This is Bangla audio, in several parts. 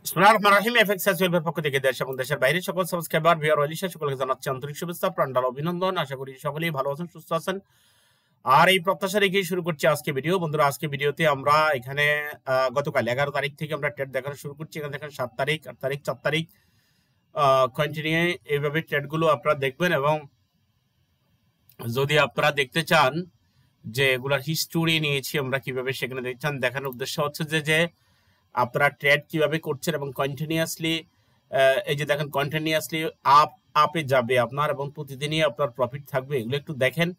বিসমিল্লাহির রহমানির রহিম। Fxseohelp পক্ষ থেকে দেশ এবং দেশের বাইরে সকল সাবস্ক্রাইবার ভিউয়ার ওয়েলিশা সকলকে জানাচ্ছি আন্তরিক শুভেচ্ছা, প্রাণঢালা অভিনন্দন। আশা করি সকলেই ভালো আছেন, সুস্থ আছেন। আর এই প্রত্যাশা রেখে শুরু করছি আজকে ভিডিও। বন্ধুরা, আজকে ভিডিওতে আমরা এখানে গতকাল 11 তারিখ থেকে আমরা ট্রেড দেখানো শুরু করছি। এখানে দেখেন 7 তারিখ, 8 তারিখ, 4 তারিখ কন্টিনিউ এইভাবে ট্রেডগুলো আপনারা দেখবেন। এবং যদি আপনারা দেখতে চান যে এগুলার হিস্টোরি নিয়েছি আমরা কিভাবে, সেখানে দেখছেন দেখানোর উদ্দেশ্য হচ্ছে যে আপনারা ট্রেড কিভাবে করছেন এবং কন্টিনিউয়াসলি এই যে দেখেন কন্টিনিউয়াসলি আপে যাবে আপনার এবং প্রতিদিনই আপনার প্রফিট থাকবে, এগুলো একটু দেখেন।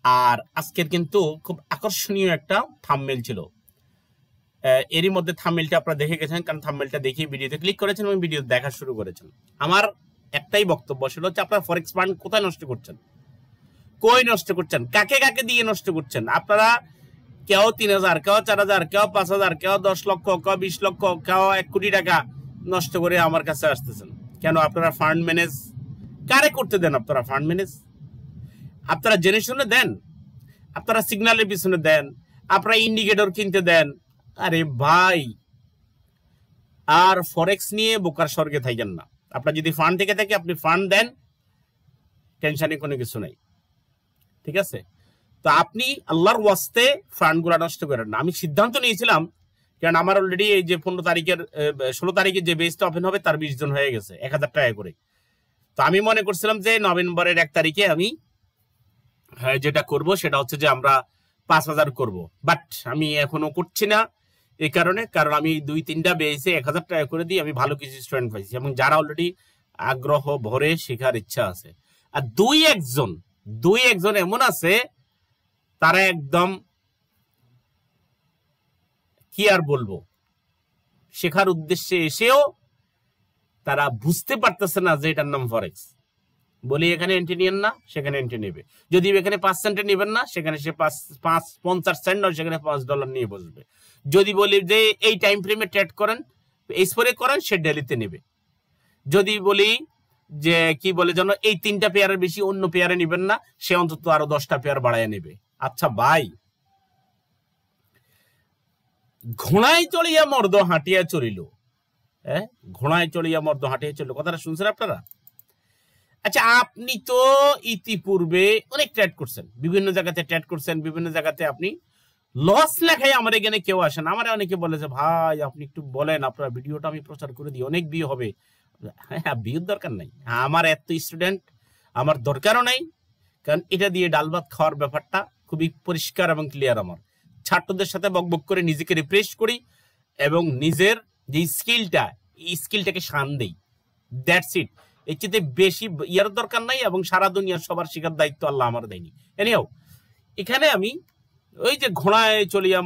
আর আজকের কিন্তু খুব আকর্ষণীয় একটা থাম্বনেল ছিল, এরই মধ্যে থাম্বনেলটা আপনারা দেখে গেছেন, কারণ থাম্বনেলটা দেখে ভিডিওতে ক্লিক করেছেন এবং ভিডিও দেখা শুরু করেছেন। আমার একটাই বক্তব্য সেটা হচ্ছে আপনারা ফরেক্স ফান্ড কোথায় নষ্ট করছেন, কই নষ্ট করছেন, কাকে কাকে দিয়ে নষ্ট করছেন। আপনারা কেউ 3000, কেউ 4000, কেউ 5000, কেউ 10 লক্ষ, কেউ 20 লক্ষ, কেউ 1 কোটি টাকা নষ্ট করে আমার কাছে আসতেছেন কেন? আপনারা ফান্ড ম্যানেজ কারে করতে দেন? আপনারা ফান্ড ম্যানেজ আপনারা জেনে শুনে দেন, আপনারা সিগন্যালের পিছনে দেন, আপনারা ইন্ডিকেটর কিনতে দেন। আরে ভাই, আর ফরেক্স নিয়ে বোকার স্বর্গে থাকেন না। আপনার যদি ফান্ড থেকে থাকে আপনি ফান্ড দেন, টেনশনে কোনো কিছু নাই, ঠিক আছে? তো আপনি আল্লাহর ওয়াস্তে ফান্ডগুলা নষ্ট করেন না। আমি সিদ্ধান্ত নিয়েছিলাম, কারণ আমার অলরেডি এই যে 16 তারিখে যে বেসটা ওপেন হবে তার 20 জন হয়ে গেছে 1000 টাকা করে। তো আমি মনে করছিলাম যে নভেম্বরের 1 তারিখে আমি যেটা করব সেটা হচ্ছে যে আমরা 5000 করব, বাট আমি এখনো করছি না। এই কারণ আমি 2-3টা বেসে 1000 টাকা করে দিই, আমি ভালো কিছু স্টুডেন্ট পাইছি এবং যারা অলরেডি আগ্রহ ভরে শেখার ইচ্ছা আছে। আর দুই একজন এমন আছে তারা একদম কি আর বলবো, শেখার উদ্দেশ্যে এসেও তারা বুঝতে পারতেছে না যে এটার নাম ফরেক্স। বলি এখানে এন্ট্রি নিয়েন না, সেখানে এন্ট্রি নেবে। যদি এখানে 5 সেন্টে নেবেন না, সেখানে সে 50 সেন্ট নয়, সেখানে $5 নিয়ে বসবে। যদি বলি যে এই টাইম ফ্রেমে ট্রেড করেন, এক্সপোরে করেন, সে ডেলিতে নেবে। যদি বলি যে কি বলে যেন এই 3টা পেয়ারের বেশি অন্য পেয়ারে নেবেন না, সে অন্তত আরো 10টা পেয়ার বাড়ায় নেবে। আচ্ছা ভাই, ঘোড়ায় চড়িয়া মর্দ হাঁটিয়া চলিল, ঘোড়ায় চড়িয়া মর্দ হাঁটিয়া চলিল, কথাটা শুনছেন আপনারা? আচ্ছা, আপনি তো ইতিপূর্বে অনেক ট্রেড করছেন, বিভিন্ন জায়গাতে ট্রেড করছেন, বিভিন্ন জায়গাতে আপনি লস লেখায় আমার এখানে কেউ আসেন। আমার অনেকে বলে যে ভাই আপনি একটু বলেন, আপনার ভিডিওটা আমি প্রচার করে দিই, অনেক ভিউ হবে। হ্যাঁ, ভিউর দরকার নাই, আমার এত স্টুডেন্ট আমার দরকারও নাই, কারণ এটা দিয়ে ডাল ভাত খাওয়ার ব্যাপারটা খুবই পরিষ্কার এবং ক্লিয়ার। আমার ছাত্রদের সাথে বকবক করে নিজেকে রিফ্রেশ করি এবং নিজের যে স্কিলটা, এই স্কিলটাকে শান দেই, দ্যাটস ইট। এর চেয়ে বেশি ইয়ার দরকার নাই এবং সারা দুনিয়ার সবার শেখার দায়িত্ব আল্লাহ আমার দেয়নি। এনিও এখানে আমি ওই যে ঘোড়ায় চলিয়া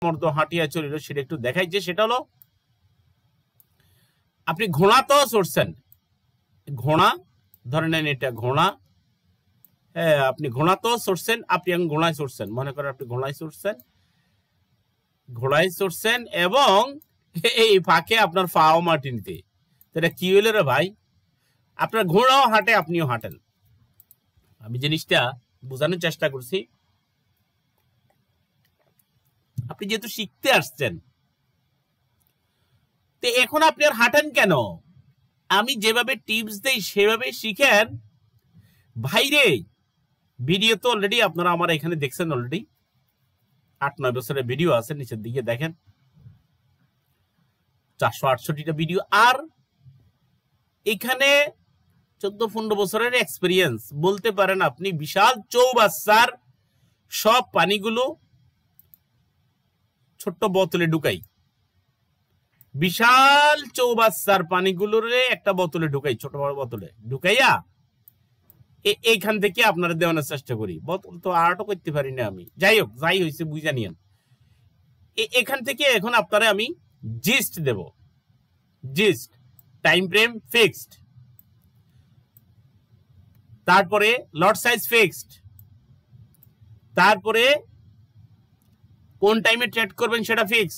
মর্দ হাঁটিয়া চলিল সেটা একটু দেখাই। যে সেটা হলো, আপনি ঘোড়া তো চড়ছেন, ঘোড়া ধরে নেন এটা ঘোড়া, হ্যাঁ আপনি ঘোড়া তো চড়ছেন, আপনি এখন ঘোড়ায় চড়ছেন, মনে করেন আপনি ঘোড়ায় চড়ছেন এবং এই ফাঁকে আপনার পাও মাটিতে, এটা কি হইল রে ভাই? আপনার ঘোড়াও হাঁটে, আপনিও হাঁটেন। আমি জিনিসটা বোঝানোর চেষ্টা করছি। আপনি যেহেতু শিখতে আসছেন, তো এখন আপনি আর হাঁটেন কেন? আমি যেভাবে টিপস দেই সেভাবে শিখেন ভাইরে। ভিডিও তো অলরেডি আপনারা আমার এখানে দেখছেন, অলরেডি 8-9 বছরের ভিডিও আছে, নিচের দিকে দেখেন 468টা ভিডিও। আর এখানে 14-15 বছরের এক্সপিরিয়েন্স বলতে পারেন আপনি। বিশাল চৌবাচ্চার সব পানিগুলো ছোট্ট বোতলে ঢুকাই, বিশাল চৌবাচ্চার পানিগুলোরে একটা বোতলে ঢুকাই, ছোট বড় বোতলে ঢুকাইয়া এইখান থেকে আপনারা দেওয়ানোর চেষ্টা করি। বোতল তো আর্টও করতে পারি না আমি, যাই হোক, যাই হয়েছে বুঝা নিয়েন। এখান থেকে এখন আপনারা আমি জিস্ট দেব, জিস্ট টাইম ফ্রেম ফিক্সড, তারপরে লট সাইজ ফিক্সড, তারপরে কোন টাইমে ট্রেড করবেন সেটা ফিক্স,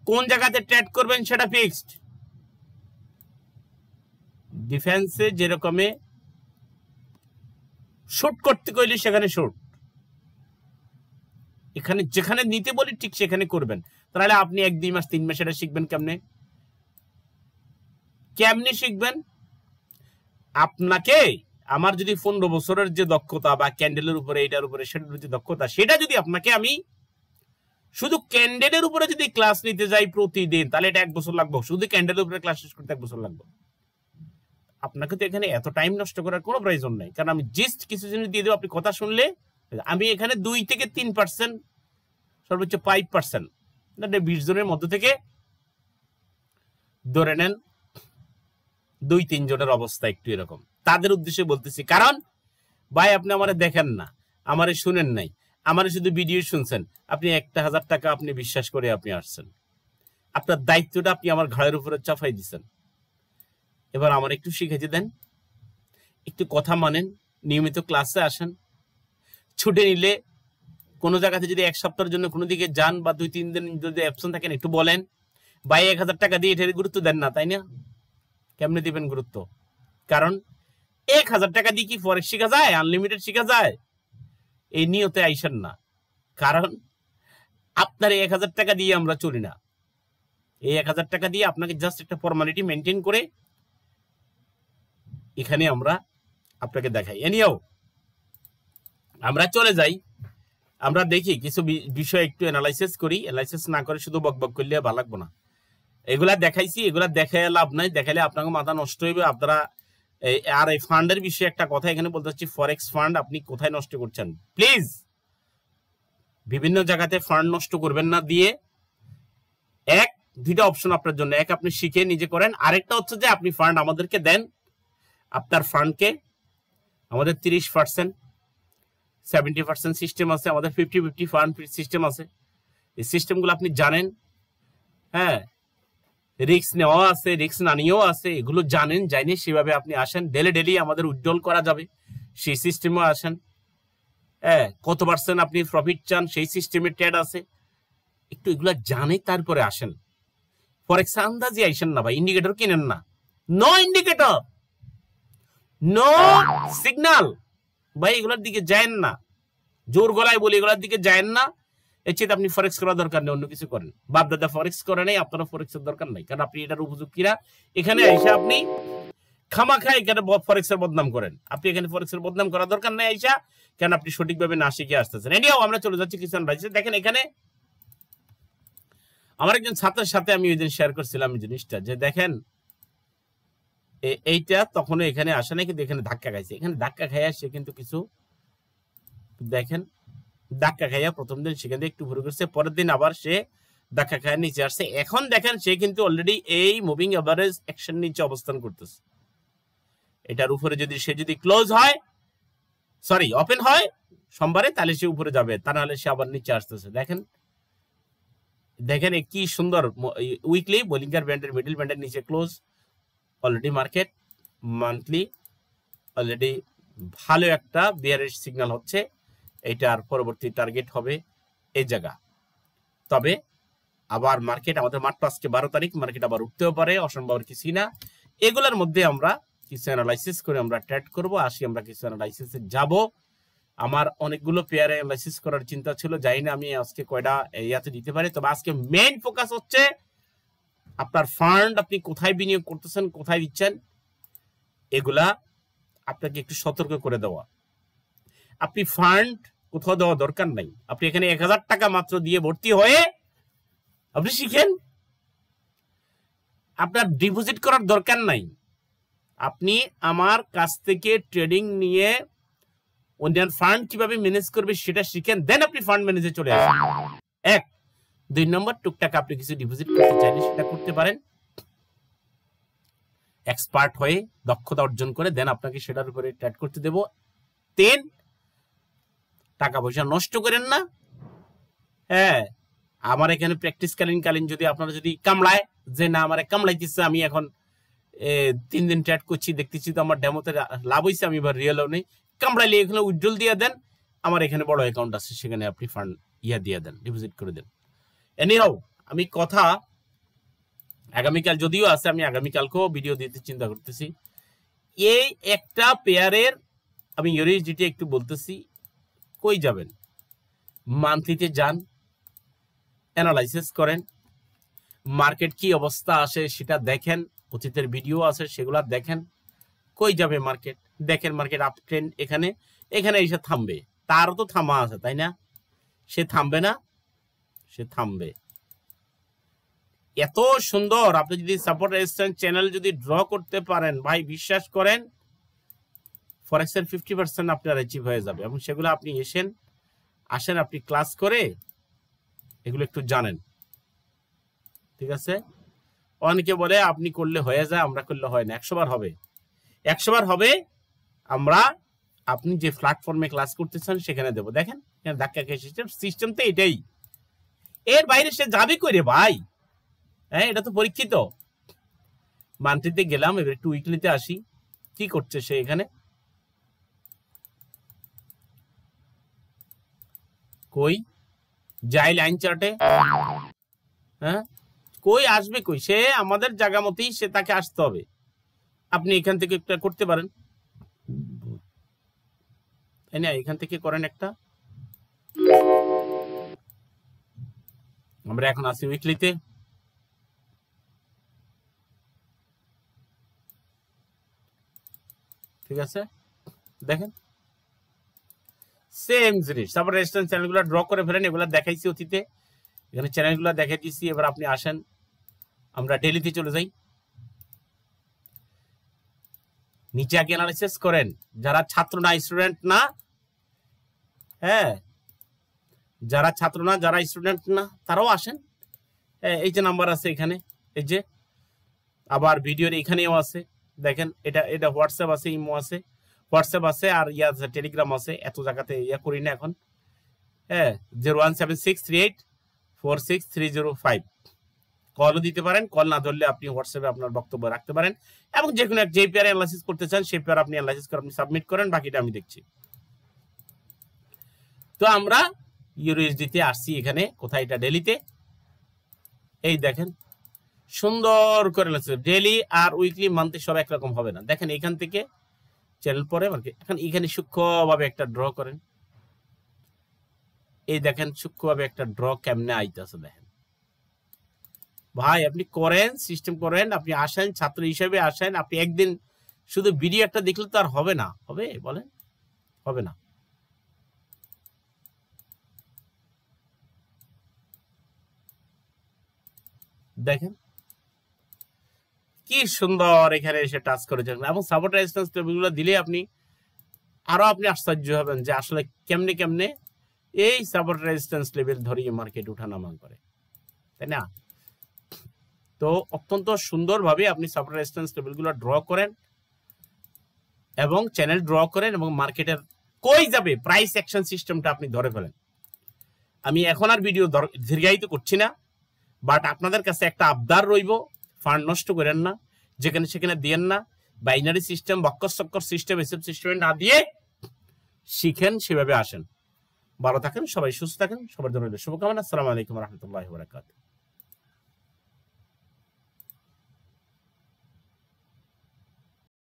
কোন জায়গাতে ট্রেড করবেন সেটা ফিক্সড। ডিফেন্সে যেরকমে শুট করতে কইলে সেখানে শুট, এখানে যেখানে নিতে বলি ঠিক সেখানে করবেন। তাহলে আপনি 1-2 মাস 3 মাস এটা শিখবেন কেমনে? কেমনি শিখবেন? আপনাকে আমার যদি 15 বছরের যে দক্ষতা বা ক্যান্ডেলের উপরে এটার উপরে সেটার যে দক্ষতা, সেটা যদি আপনাকে আমি শুধু ক্যান্ডেলের উপরে যদি ক্লাস নিতে যাই প্রতিদিন, তাহলে এটা 1 বছর লাগবে। শুধু ক্যান্ডেলের উপরে ক্লাস শেষ করতে 1 বছর লাগবে। আপনাকে তো এখানে এত টাইম নষ্ট করার কোনো প্রয়োজন নাই, কারণ আমি জাস্ট কিছু জিনিস দিয়ে দেবো, আপনি কথা শুনলে। আমি এখানে 2 থেকে 3%, সর্বোচ্চ 5%, 20 জনের মধ্যে থেকে ধরে নেন 2-3 জনের অবস্থা একটু এরকম, তাদের উদ্দেশ্যে বলতেছি। কারণ ভাই আপনি আমারে দেখেন না, আমারে শুনেন নাই, আমারে শুধু ভিডিও শুনছেন, আপনি 1000 টাকা আপনি বিশ্বাস করে আপনি আসছেন, আপনার দায়িত্বটা আপনি আমার ঘাড়ের উপরে চাপাই দিচ্ছেন। এবার আমার একটু শিখেতে দেন, একটু কথা মানেন, নিয়মিত ক্লাসে আসেন। ছুটে নিলে কোনো জায়গাতে যদি 1 সপ্তাহের জন্য কোনো দিকে যান বা 2-3 দিন যদি অ্যাবসেন্ট থাকেন, একটু বলেন ভাই 1000 টাকা দিয়ে এটার গুরুত্ব দেন না, তাই না? কেমনে দিবেন গুরুত্ব? কারণ 1000 টাকা দিয়ে কি ফরেক্স শেখা যায়? আনলিমিটেড শেখা যায়? এই নিয়তে আইসেন না, কারণ আপনার 1000 টাকা দিয়ে আমরা চলি না। এই 1000 টাকা দিয়ে আপনাকে জাস্ট একটা ফর্মালিটি মেনটেন করে এখানে আমরা আপনাকে দেখাই। এনিও আমরা চলে যাই, আমরা দেখি কিছু বিষয় একটু অ্যানালাইসিস করি। অ্যানালাইসিস না করে শুধু বকবক করলে ভালো লাগবে না। এগুলা দেখাইছি, এগুলা দেখে লাভ নাই, দেখালে আপনাকে মাথা নষ্ট হইবে। আপনারা আর এই ফান্ডের বিষয়ে একটা কথা এখানে বলতে চাচ্ছি, ফরেক্স ফান্ড আপনি কোথায় নষ্ট করছেন? প্লিজ বিভিন্ন জায়গাতে ফান্ড নষ্ট করবেন না দিয়ে। 2টা অপশন আপনার জন্য, এক আপনি শিখে নিজে করেন, আরেকটা হচ্ছে যে আপনি ফান্ড আমাদেরকে দেন। আপনার ফান্ডকে আমাদের 30%, 70% সিস্টেম আছে, আমাদের 50-50 ফান্ড সিস্টেম আছে। এই সিস্টেমগুলো আপনি জানেন, হ্যাঁ, রিস্ক নেওয়া আছে, রিস্ক না নিয়েও আছে, এগুলো জানেন। জানি সেভাবে আপনি আসেন, ডেলি আমাদের উইথড্রল করা যাবে, সেই সিস্টেমও আসেন। হ্যাঁ, কত পার্সেন্ট আপনি প্রফিট চান, সেই সিস্টেমে ট্রেড আছে। একটু এগুলো জানে তারপরে আসেন। ফরেক্স আন্দাজে আইসেন না ভাই, ইন্ডিকেটর কিনেন না। নো ইন্ডিকেটর, নো সিগন্যাল ভাই, এগুলোর দিকে যায়েন না। জোর গলায় বলি এগুলোর দিকে যায়েন না। এর চেয়ে আপনি ফরেক্স করার দরকার নেই, অন্য কিছু করেন। বাপ দাদা ফরেক্স করে নেই, আপনারা ফরেক্সের দরকার নাই, কারণ আপনি এটার উপযুক্তরা। এখানে আইসা আপনি খামাখা এখানে ফরেক্সের বদনাম করেন। আপনি এখানে ফরেক্সের বদনাম করার দরকার নেই আইসা, কেন আপনি সঠিকভাবে না শিখে আসতেছেন। এনিও আমরা চলে যাচ্ছি কিষান ভাই। দেখেন এখানে আমার একজন ছাত্রের সাথে আমি ওই দিন শেয়ার করছিলাম এই জিনিসটা, যে দেখেন এইটা তখনও এখানে আসে নাই, কিন্তু এখানে ধাক্কা খাইছে। এখানে ধাক্কা খাইয়া সে কিন্তু কিছু দেখেন, ধাক্কা খাইয়া প্রথম দিন সেখান থেকে একটু ঘুরে করছে, পরের দিন আবার সে ধাক্কা খাইয়া নিচে আসছে। এখন দেখেন সে কিন্তু অলরেডি এই মুভিং এভারেজ অ্যাকশন নিচে অবস্থান করতেছে। এটার উপরে যদি সে যদি ক্লোজ হয়, সরি ওপেন হয় সোমবারে, তাহলে সে উপরে যাবে, তা নাহলে সে আবার নিচে আসতেছে। দেখেন দেখেন কি সুন্দর উইকলি বোলিঙ্গার ব্যান্ডের মিডল ব্যান্ডের নিচে close. Already market monthly already ভালো একটা বিয়ারিশ সিগন্যাল হচ্ছে। এটার পরবর্তী টার্গেট হবে এই জায়গা। তবে আবার মার্কেট, আমাদের মাত্র আজকে 12 তারিখ, মার্কেট আবার উঠতেও পারে, অসম্ভব কিছুই না। এগুলোর মধ্যে আমরা কিছু অ্যানালাইসিস করে আমরা ট্রেড করব। আসি আমরা কিছু অ্যানালাইসিসে যাব। আমার অনেকগুলো পেয়ারে অ্যানালাইসিস করার চিন্তা ছিল, জানি না আমি আজকে কয়টা ইয়াতে দিতে পারি। তবে আজকে মেইন ফোকাস হচ্ছে আপনার ফান্ড আপনি কোথায় বিনিয়োগ করতেছেন, কোথায় দিচ্ছেন, এগুলা আপনাকে একটু সতর্ক করে দেওয়া। আপনি ফান্ড কোথাও দেওয়া দরকার নাই, আপনি এখানে 1000 টাকা মাত্র দিয়ে ভর্তি হয়ে আপনি শিখেন। আপনার ডিপোজিট করার দরকার নাই, আপনি আমার কাছ থেকে ট্রেডিং নিয়ে অন্যান্য ফান্ড কিভাবে ম্যানেজ করবে সেটা শিখেন, দেন আপনি ফান্ড ম্যানেজে চলে আসেন। 1 2 নম্বর, টুকটাক আপনি কিছু ডিপোজিট করতে চাইলে সেটা করতে পারেন, এক্সপার্ট হয়ে দক্ষতা অর্জন করে, দেন আপনাকে সেটার উপরে ট্রেড করতে দেব। 3 টাকা পয়সা নষ্ট করেন না। হ্যাঁ, আমার এখানে প্র্যাকটিস কালীন যদি আপনারা যদি কামড়ায় যে না আমার কামড়াইতেছে, আমি এখন 3 দিন ট্রেড করছি, দেখতেছি তো আমার ডেমোতে লাভ হয়েছে, আমি এবার রিয়েলও নেই, কামড়াইলে এখানে উইথড্রল দিয়ে দেন। আমার এখানে বড় অ্যাকাউন্ট আছে, সেখানে আপনি ফান্ড দিয়ে দেন, ডিপোজিট করে দেন। এনিহাউ আমি কথা আগামীকাল যদিও আছে, আমি আগামীকালকেও ভিডিও দিতে চিন্তা করতেছি। এই একটা পেয়ারের আমি ইউএসডিটি একটু বলতেছি, কই যাবেন, মান্থলিতে যান, অ্যানালাইসিস করেন, মার্কেট কি অবস্থা আসে সেটা দেখেন, অতীতের ভিডিও আছে, সেগুলা দেখেন। কই যাবে মার্কেট? দেখেন মার্কেট আপ ট্রেন্ড, এখানে এখানে এসে থামবে। তারও তো থামা আছে, তাই না? সে থামবে না? সে থামবে। এত সুন্দর আপনি যদি সাপোর্ট রেজিস্ট্যান্স চ্যানেল যদি ড্র করতে পারেন ভাই, বিশ্বাস করেন ফরেক্সের 50% আপনার অ্যাচিভ হয়ে যাবে। এবং সেগুলো আপনি আসেন আপনি ক্লাস করে এগুলো একটু জানেন, ঠিক আছে? অনেকে বলে আপনি করলে হয়ে যায়, আমরা করলে হয় না। 100 বার হবে, 100 বার হবে। আমরা আপনি যে প্ল্যাটফর্মে ক্লাস করতেছেন সেখানে দেবো। দেখেন ধাক্কা খেয়ে সিস্টেম তো এটাই, এর বাইরে সে যাবে করে ভাই। হ্যাঁ, এটা তো পরীক্ষিত। মান্থলিতে গেলাম, এবার একটু উইকলিতে আসি। কি করছে সে এখানে? কই যাই লাইন চার্টে? হ্যাঁ, কই আসবে? কই সে আমাদের জায়গা মতেই সে, তাকে আসতে হবে। আপনি এখান থেকে একটা করতে পারেন, তাই না? এখান থেকে করেন একটা। আমরা এখন আসি উইকলিতে। ঠিক আছে, দেখেন সেম জিনিস। তারপর রেজিস্ট্যান্স চ্যানেলগুলো ড্র করে ফেলেন, এগুলো দেখাইছি অতীতে, এখানে চ্যানেলগুলো দেখাই দিচ্ছি। এবার আপনি আসেন, আমরা ডেলিতে চলে যাই। নিচে আগে অ্যানালাইসিস করেন, যারা ছাত্র না, স্টুডেন্ট না, হ্যাঁ, যারা ছাত্র না, যারা স্টুডেন্ট না, তারাও আসেন। এই যে নাম্বার আছে এখানে, এই যে আবার ভিডিওর এখানেও আছে, দেখেন। এটা হোয়াটসঅ্যাপ আছে, ইমো আছে, হোয়াটসঅ্যাপ আছে, আর ইয়া আছে, টেলিগ্রাম আছে। এত জায়গাতে ইয়া করি না এখন। হ্যাঁ, 017638463005 কলও দিতে পারেন। কল না ধরলে আপনি হোয়াটসঅ্যাপে আপনার বক্তব্য রাখতে পারেন, এবং যে কোনো যে পেয়ারে অ্যানালাইসিস করতে চান সেই পেয়ার আপনি অ্যানালাইসিস করে আপনি সাবমিট করেন, বাকিটা আমি দেখছি। তো আমরা ইউএসডিতে আসছি, এখানে কোথায়? এটা ডেলিতে। এই দেখেন সুন্দর করে লাগছে। ডেলি আর উইকলি মান্থলি সব একরকম হবে না। দেখেন এখান থেকে চ্যানেল পরে এখন এখানে সূক্ষ্মভাবে একটা ড্র করেন। এই দেখেন সূক্ষ্মভাবে একটা ড্র কেমনে আইতেছে, দেখেন ভাই। আপনি করেন, সিস্টেম করেন, আপনি আসেন, ছাত্র হিসেবে আসেন। আপনি একদিন শুধু ভিডিও একটা দেখলে তো আর হবে না। হবে? বলেন, হবে না। দেখেন কি সুন্দর এখানে এসে টাচ করেছেন, এবং সাপোর্ট রেজিস্ট্যান্স টেবিলগুলো দিলে আপনি আশ্চর্য হবেন যে আসলে কেমনে কেমনে এই সাপোর্ট রেজিস্ট্যান্স লেভেল ধরিয়ে মার্কেট উঠানামা করে, তাই না? তো অত্যন্ত সুন্দরভাবে আপনি সাপোর্ট রেজিস্ট্যান্স লেভেলগুলো ড্র করেন এবং চ্যানেল ড্র করেন, এবং মার্কেটের কই যাবে প্রাইস অ্যাকশন সিস্টেমটা আপনি ধরে ফেলেন। আমি এখন আর ভিডিও দীর্ঘায়িত করছি না, বাট আপনাদের কাছে একটা আবদার রইব, ফান্ড নষ্ট করেন না, যেখানে সেখানে দিয়েন না। বাইনারি সিস্টেম, বক্কর চক্কর সিস্টেম, এসব সিস্টেমে না দিয়ে শিখেন, সেভাবে আসেন। ভালো থাকেন, সবাই সুস্থ থাকেন, সবার জন্য শুভকামনা। আসসালামু আলাইকুম রহমতুল্লাহি ওয়া বারাকাতুহু।